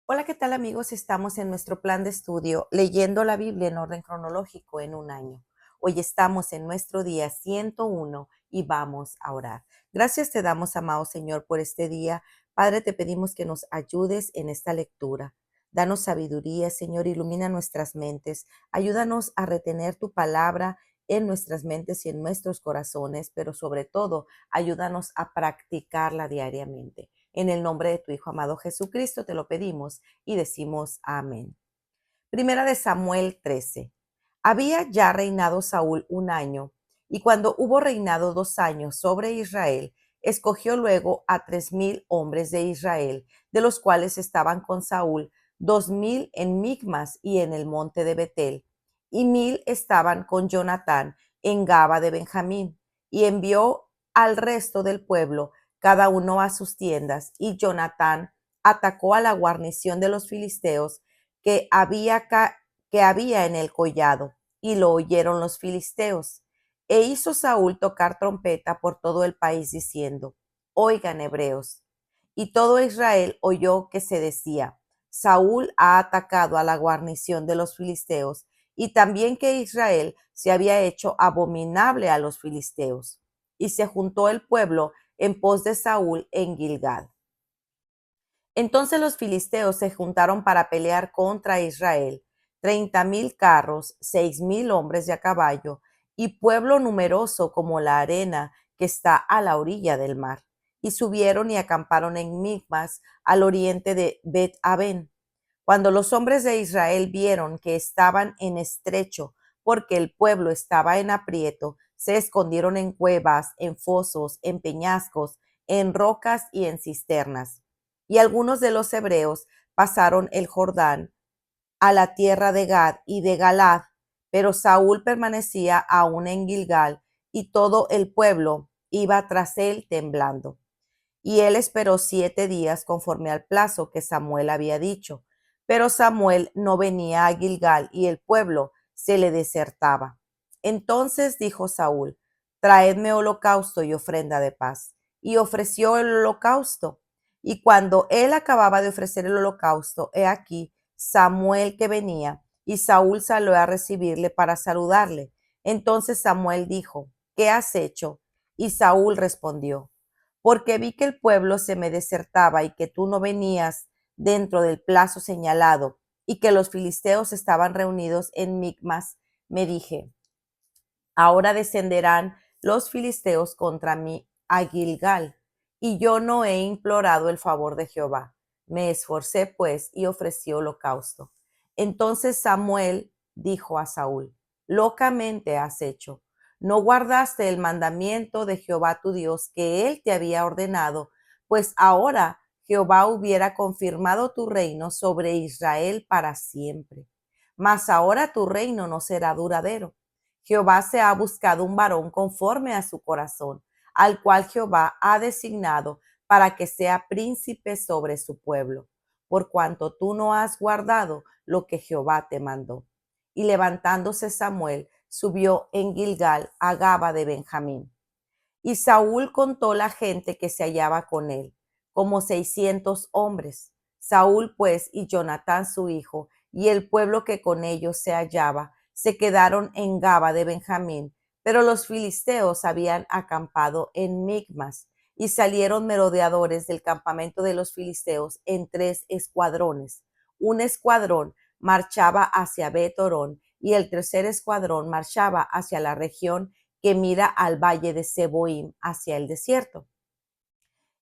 Hola, ¿qué tal amigos? Estamos en nuestro plan de estudio leyendo la Biblia en orden cronológico en un año. Hoy estamos en nuestro día 101 y vamos a orar. Gracias te damos, amado Señor, por este día. Padre, te pedimos que nos ayudes en esta lectura. Danos sabiduría, Señor, ilumina nuestras mentes. Ayúdanos a retener tu palabra en nuestras mentes y en nuestros corazones, pero sobre todo, ayúdanos a practicarla diariamente. En el nombre de tu Hijo amado Jesucristo te lo pedimos y decimos amén. Primera de Samuel 13. Había ya reinado Saúl un año, y cuando hubo reinado 2 años sobre Israel, escogió luego a 3000 hombres de Israel, de los cuales estaban con Saúl 2000 en Micmas y en el monte de Betel, y 1000 estaban con Jonatán en Gaba de Benjamín, y envió al resto del pueblo, cada uno a sus tiendas, y Jonatán atacó a la guarnición de los filisteos que había, que había en el collado, y lo oyeron los filisteos. E hizo Saúl tocar trompeta por todo el país, diciendo: Oigan, hebreos. Y todo Israel oyó que se decía: Saúl ha atacado a la guarnición de los filisteos, y también que Israel se había hecho abominable a los filisteos. Y se juntó el pueblo en pos de Saúl en Gilgal. Entonces los filisteos se juntaron para pelear contra Israel, 30,000 carros, 6,000 hombres de a caballo, y pueblo numeroso como la arena que está a la orilla del mar. Y subieron y acamparon en Micmas, al oriente de Bet-aven. Cuando los hombres de Israel vieron que estaban en estrecho, porque el pueblo estaba en aprieto, se escondieron en cuevas, en fosos, en peñascos, en rocas y en cisternas. Y algunos de los hebreos pasaron el Jordán a la tierra de Gad y de Galad, pero Saúl permanecía aún en Gilgal, y todo el pueblo iba tras él temblando. Y él esperó 7 días conforme al plazo que Samuel había dicho. Pero Samuel no venía a Gilgal y el pueblo se le desertaba. Entonces dijo Saúl: Traedme holocausto y ofrenda de paz. Y ofreció el holocausto. Y cuando él acababa de ofrecer el holocausto, he aquí Samuel que venía, y Saúl salió a recibirle para saludarle. Entonces Samuel dijo: ¿Qué has hecho? Y Saúl respondió: Porque vi que el pueblo se me desertaba y que tú no venías dentro del plazo señalado, y que los filisteos estaban reunidos en Micmas, me dije: Ahora descenderán los filisteos contra mí a Gilgal, y yo no he implorado el favor de Jehová. Me esforcé pues y ofrecí holocausto. Entonces Samuel dijo a Saúl: Locamente has hecho. No guardaste el mandamiento de Jehová tu Dios que él te había ordenado, pues ahora Jehová hubiera confirmado tu reino sobre Israel para siempre. Mas ahora tu reino no será duradero. Jehová se ha buscado un varón conforme a su corazón, al cual Jehová ha designado para que sea príncipe sobre su pueblo, por cuanto tú no has guardado lo que Jehová te mandó. Y levantándose Samuel, subió en Gilgal a Gaba de Benjamín. Y Saúl contó la gente que se hallaba con él, como 600 hombres. Saúl pues y Jonatán su hijo y el pueblo que con ellos se hallaba se quedaron en Gaba de Benjamín, pero los filisteos habían acampado en Micmas, y salieron merodeadores del campamento de los filisteos en 3 escuadrones. Un escuadrón marchaba hacia Bet-horón y el tercer escuadrón marchaba hacia la región que mira al valle de Seboim hacia el desierto.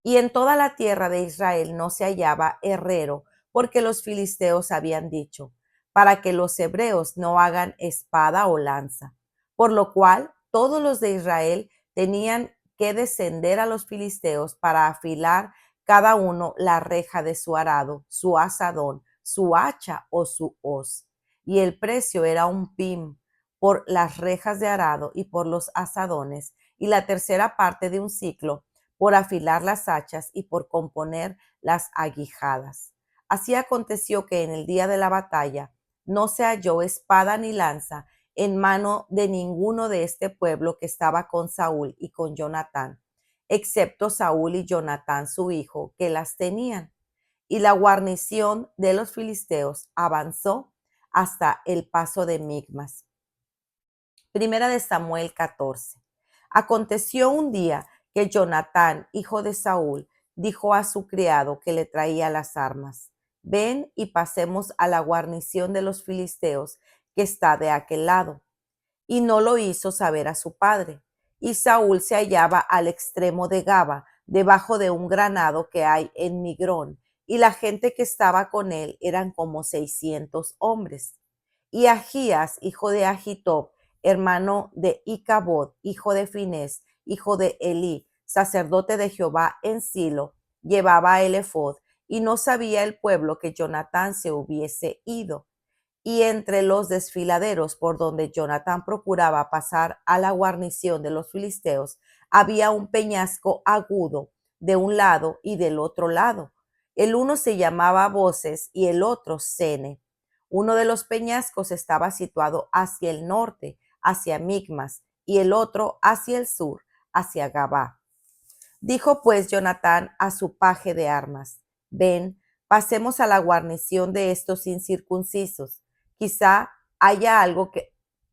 Y en toda la tierra de Israel no se hallaba herrero, porque los filisteos habían dicho: para que los hebreos no hagan espada o lanza. Por lo cual todos los de Israel tenían que descender a los filisteos para afilar cada uno la reja de su arado, su azadón, su hacha o su hoz. Y el precio era un pim por las rejas de arado y por los azadones, y la tercera parte de un siclo por afilar las hachas y por componer las aguijadas. Así aconteció que en el día de la batalla no se halló espada ni lanza en mano de ninguno de este pueblo que estaba con Saúl y con Jonatán, excepto Saúl y Jonatán su hijo, que las tenían. y la guarnición de los filisteos avanzó hasta el paso de Migmas. Primera de Samuel 14. Aconteció un día que Jonatán, hijo de Saúl, dijo a su criado que le traía las armas: ven y pasemos a la guarnición de los filisteos que está de aquel lado. Y no lo hizo saber a su padre. Y Saúl se hallaba al extremo de Gaba, debajo de un granado que hay en Migrón, y la gente que estaba con él eran como 600 hombres. Y Ahías, hijo de Ahitob, hermano de Icabod, hijo de Finés, hijo de Elí, sacerdote de Jehová en Silo, llevaba el ephod, y no sabía el pueblo que Jonatán se hubiese ido. Y entre los desfiladeros por donde Jonatán procuraba pasar a la guarnición de los filisteos, había un peñasco agudo de un lado y del otro lado. El uno se llamaba Voces y el otro Sene. Uno de los peñascos estaba situado hacia el norte, hacia Micmas, y el otro hacia el sur, hacia Gabá. Dijo pues Jonatán a su paje de armas: ven, pasemos a la guarnición de estos incircuncisos. Quizá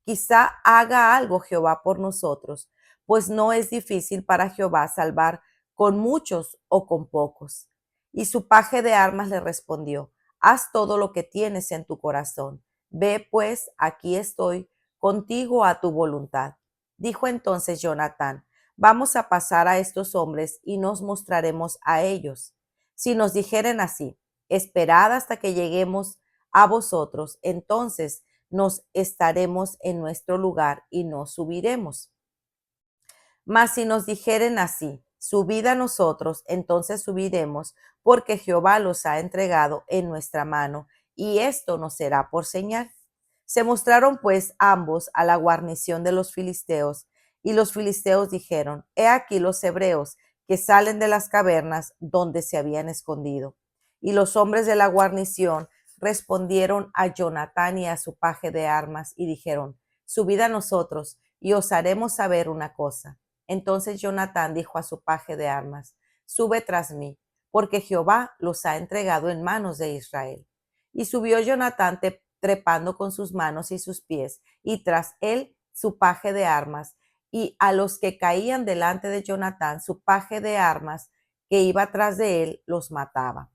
quizá haga algo Jehová por nosotros, pues no es difícil para Jehová salvar con muchos o con pocos. Y su paje de armas le respondió: haz todo lo que tienes en tu corazón. Ve pues, aquí estoy contigo a tu voluntad. Dijo entonces Jonatán: vamos a pasar a estos hombres y nos mostraremos a ellos. Si nos dijeren así: esperad hasta que lleguemos a vosotros, entonces nos estaremos en nuestro lugar y no subiremos. Mas si nos dijeren así: subid a nosotros, entonces subiremos, porque Jehová los ha entregado en nuestra mano, y esto nos será por señal. Se mostraron pues ambos a la guarnición de los filisteos, y los filisteos dijeron: he aquí los hebreos que salen de las cavernas donde se habían escondido. Y los hombres de la guarnición respondieron a Jonatán y a su paje de armas y dijeron: subid a nosotros y os haremos saber una cosa. Entonces Jonatán dijo a su paje de armas: sube tras mí, porque Jehová los ha entregado en manos de Israel. Y subió Jonatán trepando con sus manos y sus pies, y tras él su paje de armas, y a los que caían delante de Jonatán, su paje de armas que iba tras de él, los mataba.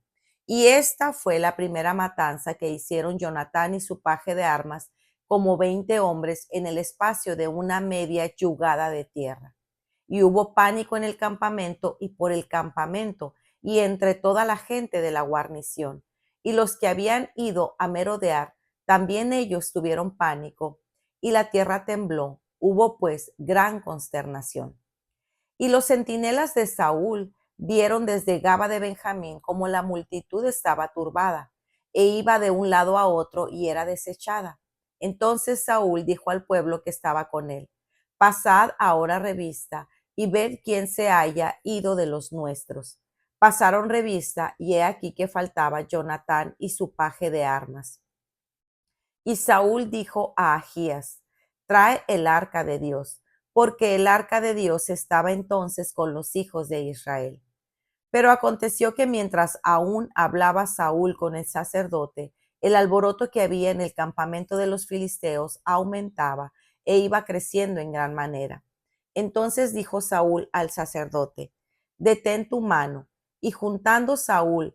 Y esta fue la primera matanza que hicieron Jonatán y su paje de armas, como 20 hombres, en el espacio de una media yugada de tierra. Y hubo pánico en el campamento y por el campamento y entre toda la gente de la guarnición. Y los que habían ido a merodear, también ellos tuvieron pánico, y la tierra tembló. Hubo pues gran consternación. Y los centinelas de Saúl vieron desde Gaba de Benjamín como la multitud estaba turbada, e iba de un lado a otro y era desechada. Entonces Saúl dijo al pueblo que estaba con él: pasad ahora revista y ved quién se haya ido de los nuestros. Pasaron revista, y he aquí que faltaba Jonatán y su paje de armas. Y Saúl dijo a Ahías: trae el arca de Dios, porque el arca de Dios estaba entonces con los hijos de Israel. Pero aconteció que mientras aún hablaba Saúl con el sacerdote, el alboroto que había en el campamento de los filisteos aumentaba e iba creciendo en gran manera. Entonces dijo Saúl al sacerdote: detén tu mano. Y juntando Saúl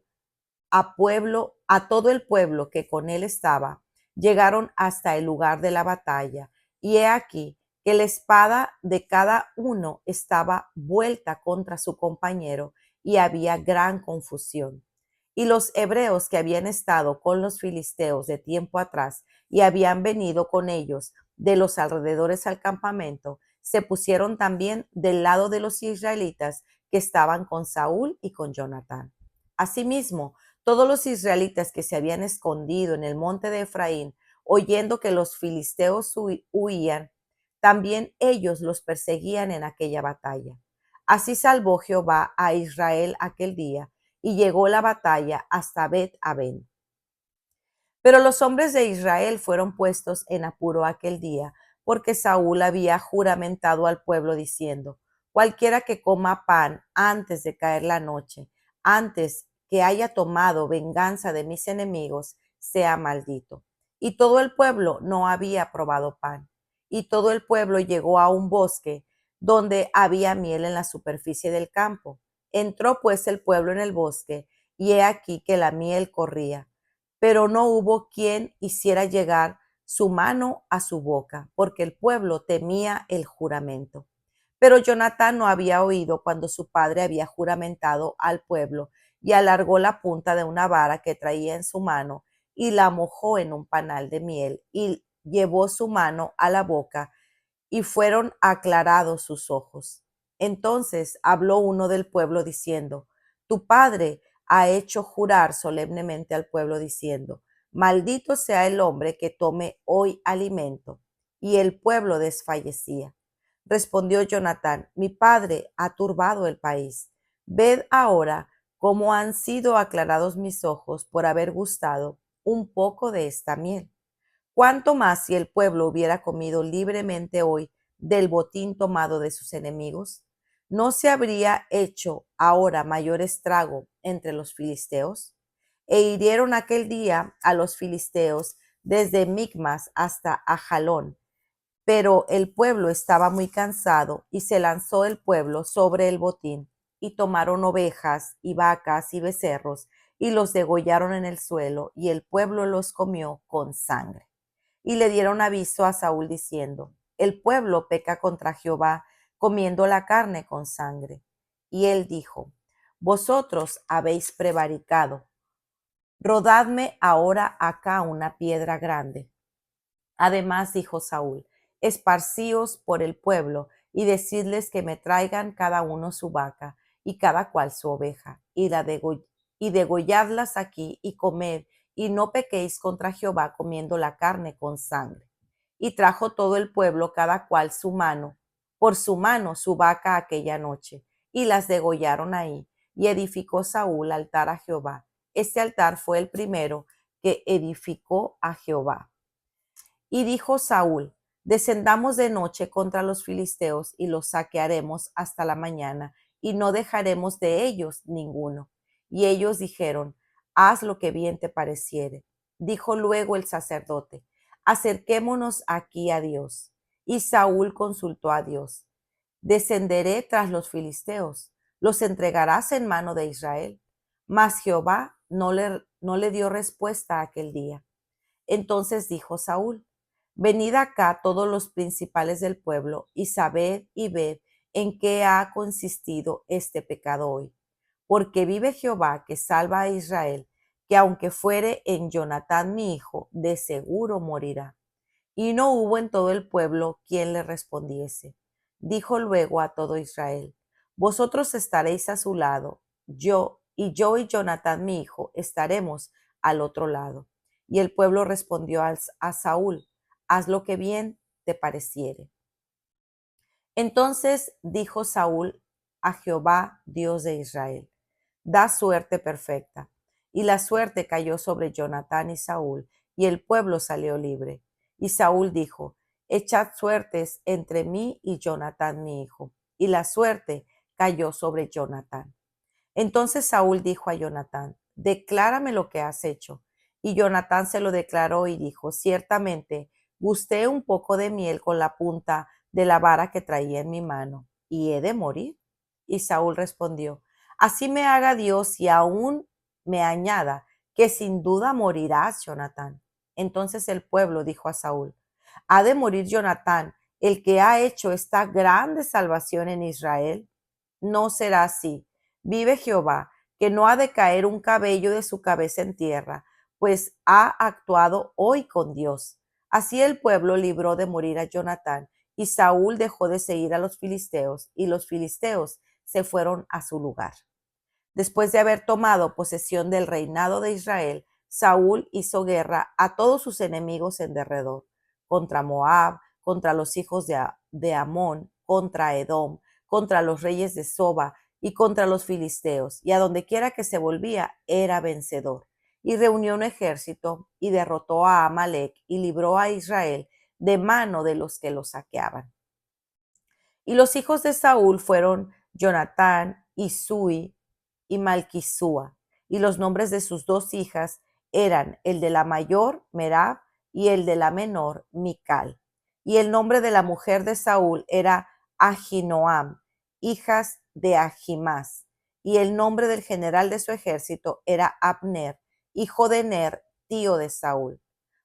a todo el pueblo que con él estaba, llegaron hasta el lugar de la batalla, y he aquí que la espada de cada uno estaba vuelta contra su compañero, y había gran confusión. Y los hebreos que habían estado con los filisteos de tiempo atrás y habían venido con ellos de los alrededores al campamento, se pusieron también del lado de los israelitas que estaban con Saúl y con Jonatán. Asimismo, todos los israelitas que se habían escondido en el monte de Efraín, oyendo que los filisteos huían, también ellos los perseguían en aquella batalla. Así salvó Jehová a Israel aquel día, y llegó la batalla hasta Bet-aven. Pero los hombres de Israel fueron puestos en apuro aquel día, porque Saúl había juramentado al pueblo diciendo: cualquiera que coma pan antes de caer la noche, antes que haya tomado venganza de mis enemigos sea maldito. Y todo el pueblo no había probado pan. Y todo el pueblo llegó a un bosque donde había miel en la superficie del campo. Entró pues el pueblo en el bosque, y he aquí que la miel corría. Pero no hubo quien hiciera llegar su mano a su boca, porque el pueblo temía el juramento. Pero Jonatán no había oído cuando su padre había juramentado al pueblo, y alargó la punta de una vara que traía en su mano y la mojó en un panal de miel y llevó su mano a la boca y fueron aclarados sus ojos. Entonces habló uno del pueblo diciendo: tu padre ha hecho jurar solemnemente al pueblo diciendo: maldito sea el hombre que tome hoy alimento. Y el pueblo desfallecía. Respondió Jonatán: mi padre ha turbado el país. Ved ahora cómo han sido aclarados mis ojos por haber gustado un poco de esta miel. ¿Cuánto más si el pueblo hubiera comido libremente hoy del botín tomado de sus enemigos? ¿No se habría hecho ahora mayor estrago entre los filisteos? E hirieron aquel día a los filisteos desde Micmas hasta Ajalón. Pero el pueblo estaba muy cansado y se lanzó el pueblo sobre el botín y tomaron ovejas y vacas y becerros y los degollaron en el suelo, y el pueblo los comió con sangre. Y le dieron aviso a Saúl diciendo: el pueblo peca contra Jehová comiendo la carne con sangre. Y él dijo: vosotros habéis prevaricado. Rodadme ahora acá una piedra grande. Además dijo Saúl: esparcíos por el pueblo y decidles que me traigan cada uno su vaca y cada cual su oveja, y degolladlas aquí y comed, y no pequéis contra Jehová comiendo la carne con sangre. Y trajo todo el pueblo cada cual su mano, por su mano su vaca aquella noche, y las degollaron ahí, y edificó Saúl altar a Jehová. Este altar fue el primero que edificó a Jehová. Y dijo Saúl: descendamos de noche contra los filisteos y los saquearemos hasta la mañana, y no dejaremos de ellos ninguno. Y ellos dijeron: haz lo que bien te pareciere. Dijo luego el sacerdote: acerquémonos aquí a Dios. Y Saúl consultó a Dios: descenderé tras los filisteos, los entregarás en mano de Israel. Mas Jehová no le dio respuesta aquel día. Entonces dijo Saúl: venid acá todos los principales del pueblo, y sabed y ved en qué ha consistido este pecado hoy. Porque vive Jehová que salva a Israel, que aunque fuere en Jonatán mi hijo, de seguro morirá. Y no hubo en todo el pueblo quien le respondiese. Dijo luego a todo Israel: vosotros estaréis a su lado, yo y Jonatán mi hijo estaremos al otro lado. Y el pueblo respondió a Saúl: haz lo que bien te pareciere. Entonces dijo Saúl a Jehová, Dios de Israel: da suerte perfecta. Y la suerte cayó sobre Jonatán y Saúl, y el pueblo salió libre. Y Saúl dijo: echad suertes entre mí y Jonatán mi hijo. Y la suerte cayó sobre Jonatán. Entonces Saúl dijo a Jonatán: declárame lo que has hecho. Y Jonatán se lo declaró y dijo: ciertamente gusté un poco de miel con la punta de la vara que traía en mi mano, y he de morir. Y Saúl respondió: así me haga Dios y aún me añada, que sin duda morirás, Jonatán. Entonces el pueblo dijo a Saúl: ¿ha de morir Jonatán, el que ha hecho esta grande salvación en Israel? No será así. Vive Jehová, que no ha de caer un cabello de su cabeza en tierra, pues ha actuado hoy con Dios. Así el pueblo libró de morir a Jonatán, y Saúl dejó de seguir a los filisteos, y los filisteos se fueron a su lugar. Después de haber tomado posesión del reinado de Israel, Saúl hizo guerra a todos sus enemigos en derredor, contra Moab, contra los hijos de Amón, contra Edom, contra los reyes de Soba y contra los filisteos, y a donde quiera que se volvía era vencedor. Y reunió un ejército y derrotó a Amalec y libró a Israel de mano de los que lo saqueaban. Y los hijos de Saúl fueron Jonatán, Isui y Malquisúa. y los nombres de sus 2 hijas eran el de la mayor, Merab, y el de la menor, Mical. Y el nombre de la mujer de Saúl era Ahinoam, hijas de Ahimás. Y el nombre del general de su ejército era Abner, hijo de Ner, tío de Saúl.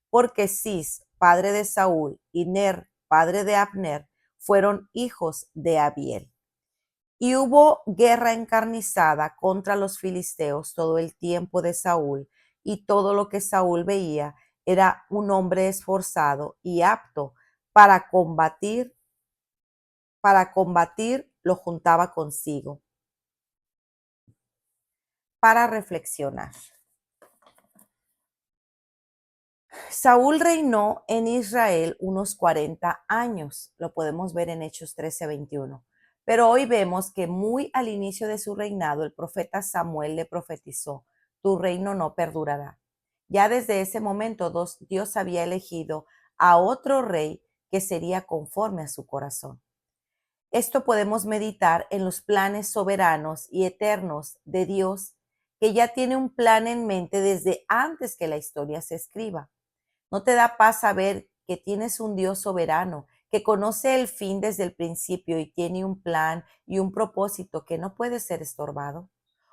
Porque Cis, padre de Saúl, y Ner, padre de Abner, fueron hijos de Abiel. Y hubo guerra encarnizada contra los filisteos todo el tiempo de Saúl, y todo lo que Saúl veía era un hombre esforzado y apto para combatir, lo juntaba consigo. Para reflexionar. Saúl reinó en Israel unos 40 años, lo podemos ver en Hechos 13:21. Pero hoy vemos que muy al inicio de su reinado el profeta Samuel le profetizó: tu reino no perdurará. Ya desde ese momento Dios había elegido a otro rey que sería conforme a su corazón. Esto podemos meditar en los planes soberanos y eternos de Dios, que ya tiene un plan en mente desde antes que la historia se escriba. ¿No te da paz saber que tienes un Dios soberano, que conoce el fin desde el principio y tiene un plan y un propósito que no puede ser estorbado?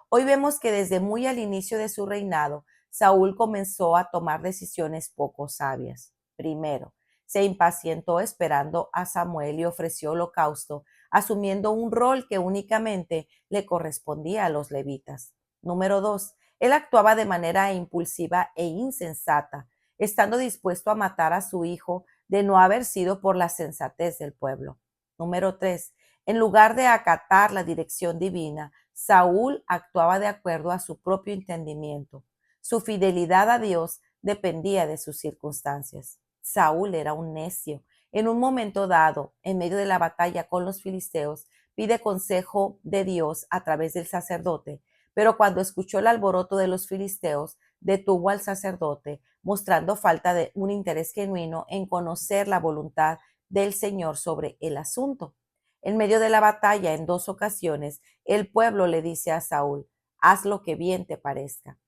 Hoy vemos que desde muy al inicio de su reinado, Saúl comenzó a tomar decisiones poco sabias. Primero, se impacientó esperando a Samuel y ofreció holocausto, asumiendo un rol que únicamente le correspondía a los levitas. Número 2, él actuaba de manera impulsiva e insensata, estando dispuesto a matar a su hijo de no haber sido por la sensatez del pueblo. Número 3, en lugar de acatar la dirección divina, Saúl actuaba de acuerdo a su propio entendimiento. Su fidelidad a Dios dependía de sus circunstancias. Saúl era un necio. En un momento dado, en medio de la batalla con los filisteos, pide consejo de Dios a través del sacerdote, pero cuando escuchó el alboroto de los filisteos, detuvo al sacerdote, mostrando falta de un interés genuino en conocer la voluntad del Señor sobre el asunto. En medio de la batalla, en 2 ocasiones, el pueblo le dice a Saúl: haz lo que bien te parezca,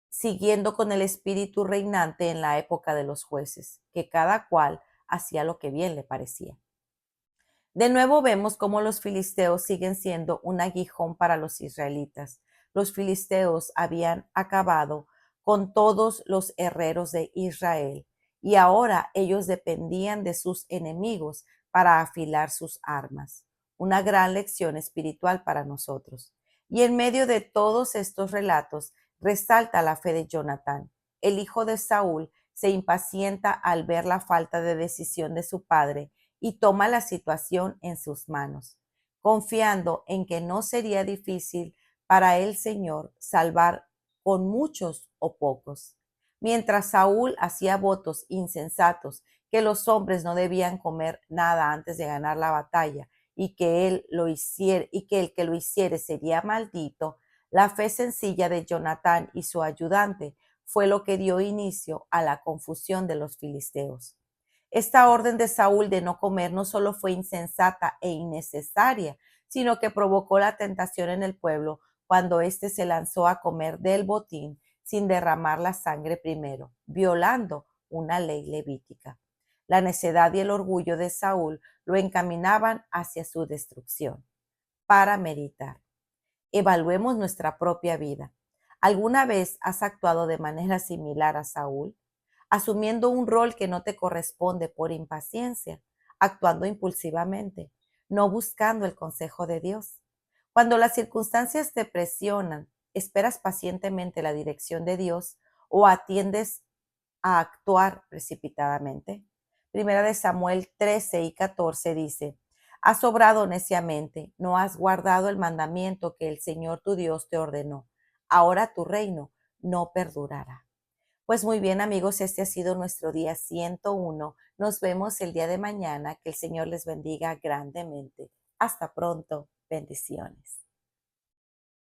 siguiendo con el espíritu reinante en la época de los jueces, que cada cual hacía lo que bien le parecía. De nuevo vemos cómo los filisteos siguen siendo un aguijón para los israelitas. Los filisteos habían acabado con todos los herreros de Israel y ahora ellos dependían de sus enemigos para afilar sus armas. Una gran lección espiritual para nosotros. Y en medio de todos estos relatos resalta la fe de Jonatán. El hijo de Saúl se impacienta al ver la falta de decisión de su padre y toma la situación en sus manos, confiando en que no sería difícil para el Señor salvar con muchos o pocos. Mientras Saúl hacía votos insensatos que los hombres no debían comer nada antes de ganar la batalla y que él lo hiciera y que el que lo hiciere sería maldito, la fe sencilla de Jonatán y su ayudante fue lo que dio inicio a la confusión de los filisteos. Esta orden de Saúl de no comer no solo fue insensata e innecesaria, sino que provocó la tentación en el pueblo cuando éste se lanzó a comer del botín sin derramar la sangre primero, violando una ley levítica. La necedad y el orgullo de Saúl lo encaminaban hacia su destrucción. Para meditar. Evaluemos nuestra propia vida. ¿Alguna vez has actuado de manera similar a Saúl, asumiendo un rol que no te corresponde por impaciencia, actuando impulsivamente, no buscando el consejo de Dios? Cuando las circunstancias te presionan, ¿esperas pacientemente la dirección de Dios o atiendes a actuar precipitadamente? Primera de Samuel 13:14 dice: has obrado neciamente, no has guardado el mandamiento que el Señor tu Dios te ordenó. Ahora tu reino no perdurará. Pues muy bien, amigos, este ha sido nuestro día 101. Nos vemos el día de mañana. Que el Señor les bendiga grandemente. Hasta pronto. Bendiciones.